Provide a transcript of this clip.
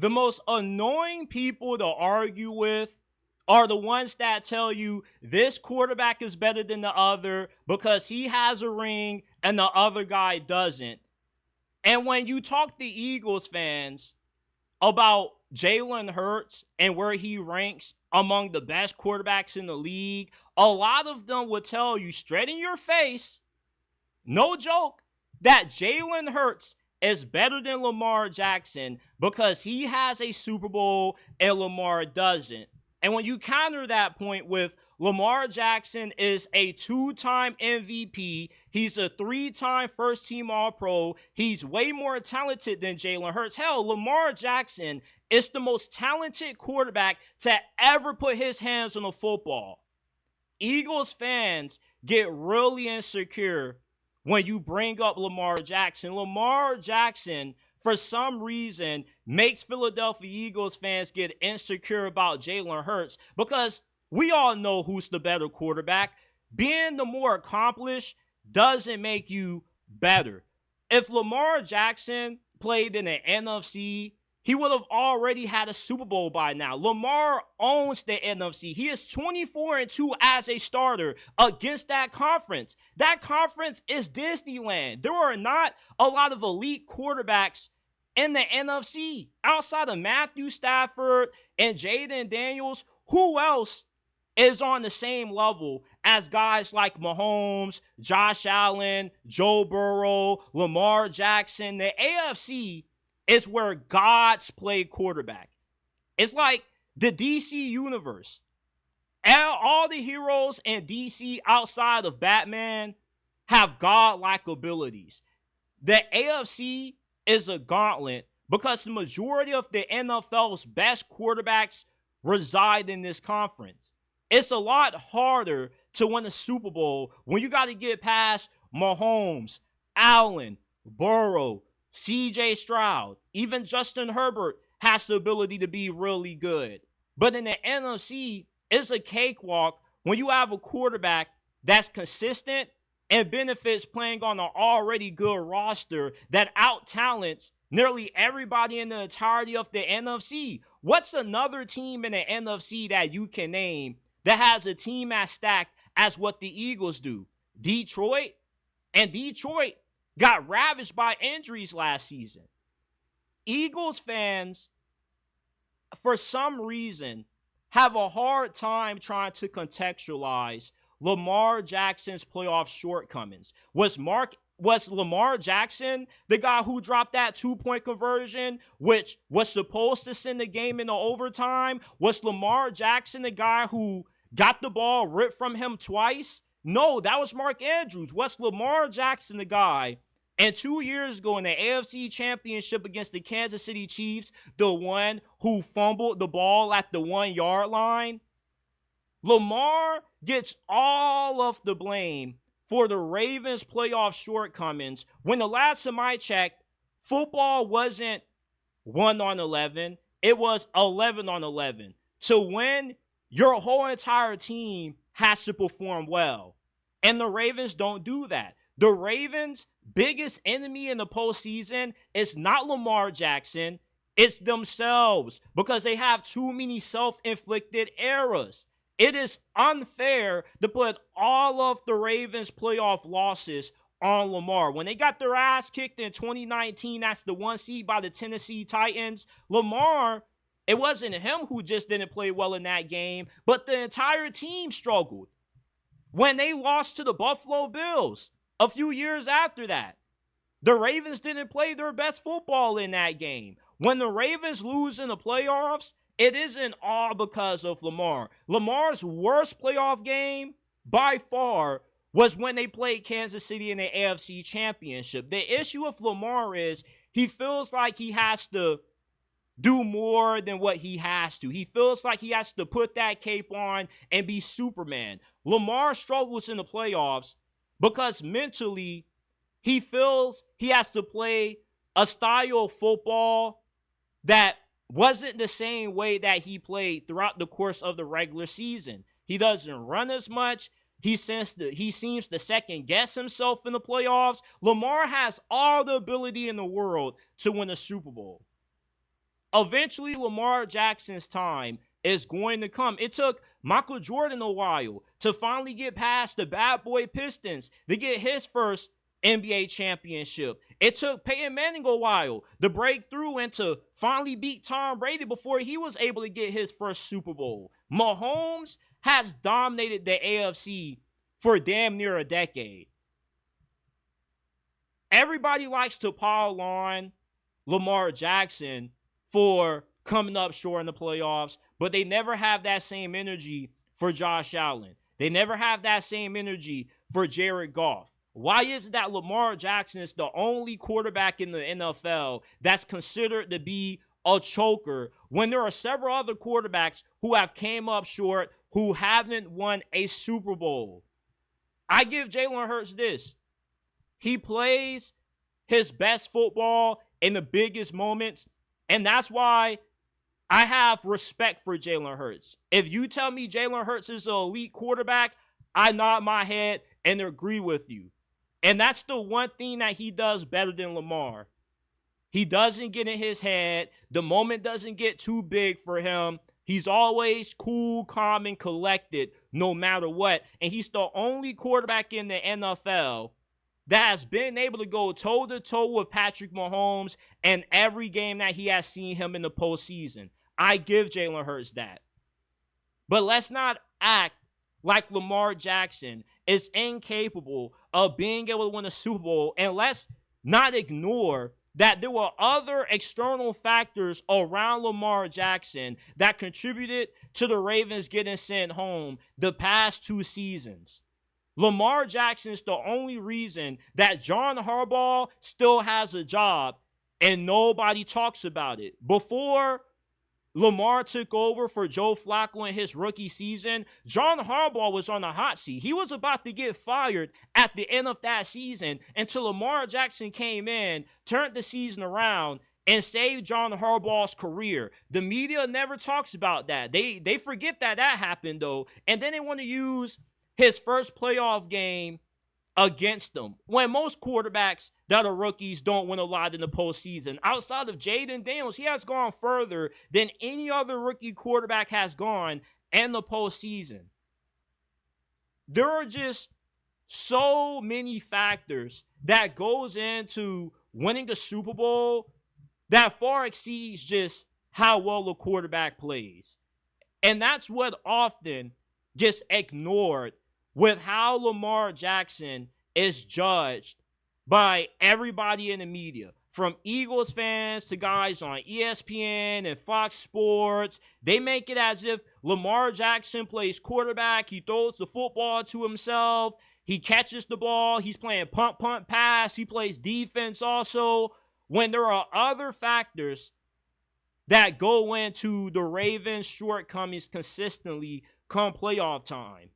The most annoying people to argue with are the ones that tell you this quarterback is better than the other because he has a ring and the other guy doesn't. And when you talk to Eagles fans about Jalen Hurts and where he ranks among the best quarterbacks in the league, a lot of them will tell you straight in your face, no joke, that Jalen Hurts is better than Lamar Jackson because he has a Super Bowl and Lamar doesn't. And when you counter that point with Lamar Jackson is a 2-time MVP, he's a 3-time first-team All-Pro, he's way more talented than Jalen Hurts. Hell, Lamar Jackson is the most talented quarterback to ever put his hands on a football. Eagles fans get really insecure when you bring up Lamar Jackson. Lamar Jackson, for some reason, makes Philadelphia Eagles fans get insecure about Jalen Hurts because we all know who's the better quarterback. Being the more accomplished doesn't make you better. If Lamar Jackson played in the NFC, he would have already had a Super Bowl by now. Lamar owns the NFC. He is 24-2 as a starter against that conference. That conference is Disneyland. There are not a lot of elite quarterbacks in the NFC. Outside of Matthew Stafford and Jaden Daniels, who else is on the same level as guys like Mahomes, Josh Allen, Joe Burrow, Lamar Jackson? The AFC is where gods play quarterback. It's like the DC universe. All the heroes in DC outside of Batman have godlike abilities. The AFC is a gauntlet because the majority of the NFL's best quarterbacks reside in this conference. It's a lot harder to win a Super Bowl when you got to get past Mahomes, Allen, Burrow, CJ Stroud. Even Justin Herbert has the ability to be really good. But in the NFC, it's a cakewalk when you have a quarterback that's consistent and benefits playing on an already good roster that out-talents nearly everybody in the entirety of the NFC. What's another team in the NFC that you can name that has a team as stacked as what the Eagles do? Detroit. And Detroit got ravaged by injuries last season. Eagles fans, for some reason, have a hard time trying to contextualize Lamar Jackson's playoff shortcomings. Was Lamar Jackson the guy who dropped that 2-point conversion, which was supposed to send the game into overtime? Was Lamar Jackson the guy who got the ball ripped from him twice? No, that was Mark Andrews. Was Lamar Jackson the guy, and 2 years ago in the AFC Championship against the Kansas City Chiefs, the one who fumbled the ball at the 1-yard line? Lamar gets all of the blame for the Ravens' playoff shortcomings when the last time I checked, football wasn't 1-11, it was 11-11. To win, your whole entire team has to perform well. And the Ravens don't do that. The Ravens' biggest enemy in the postseason is not Lamar Jackson, it's themselves because they have too many self-inflicted errors. It is unfair to put all of the Ravens' playoff losses on Lamar. When they got their ass kicked in 2019, that's the 1 seed by the Tennessee Titans, Lamar, it wasn't him who just didn't play well in that game, but the entire team struggled. When they lost to the Buffalo Bills a few years after that, the Ravens didn't play their best football in that game. When the Ravens lose in the playoffs, it isn't all because of Lamar. Lamar's worst playoff game, by far, was when they played Kansas City in the AFC Championship. The issue with Lamar is he feels like he has to do more than what he has to. He feels like he has to put that cape on and be Superman. Lamar struggles in the playoffs because mentally he feels he has to play a style of football that wasn't the same way that he played throughout the course of the regular season. He doesn't run as much. He seems to second guess himself in the playoffs. Lamar has all the ability in the world to win a Super Bowl. Eventually, Lamar Jackson's time is going to come. It took Michael Jordan a while to finally get past the bad boy Pistons to get his first NBA championship. It took Peyton Manning a while to break through and to finally beat Tom Brady before he was able to get his first Super Bowl. Mahomes has dominated the AFC for damn near a decade. Everybody likes to pile on Lamar Jackson for coming up short in the playoffs, but they never have that same energy for Josh Allen. They never have that same energy for Jared Goff. Why is it that Lamar Jackson is the only quarterback in the NFL that's considered to be a choker when there are several other quarterbacks who have came up short, who haven't won a Super Bowl? I give Jalen Hurts this. He plays his best football in the biggest moments, and that's why I have respect for Jalen Hurts. If you tell me Jalen Hurts is an elite quarterback, I nod my head and agree with you. And that's the one thing that he does better than Lamar. He doesn't get in his head. The moment doesn't get too big for him. He's always cool, calm, and collected no matter what. And he's the only quarterback in the NFL that has been able to go toe-to-toe with Patrick Mahomes in every game that he has seen him in the postseason. I give Jalen Hurts that. But let's not act like Lamar Jackson is incapable of being able to win a Super Bowl, and let's not ignore that there were other external factors around Lamar Jackson that contributed to the Ravens getting sent home the past 2 seasons. Lamar Jackson is the only reason that John Harbaugh still has a job and nobody talks about it. Before Lamar took over for Joe Flacco in his rookie season, John Harbaugh was on the hot seat. He was about to get fired at the end of that season until Lamar Jackson came in, turned the season around, and saved John Harbaugh's career. The media never talks about that. They forget that happened, though, and then they want to use his first playoff game against them, when most quarterbacks that are rookies don't win a lot in the postseason. Outside of Jaden Daniels, he has gone further than any other rookie quarterback has gone in the postseason. There are just so many factors that goes into winning a Super Bowl that far exceeds just how well a quarterback plays. And that's what often gets ignored with how Lamar Jackson is judged by everybody in the media, from Eagles fans to guys on ESPN and Fox Sports. They make it as if Lamar Jackson plays quarterback, he throws the football to himself, he catches the ball, he's playing punt, pass, he plays defense also, when there are other factors that go into the Ravens' shortcomings consistently come playoff time.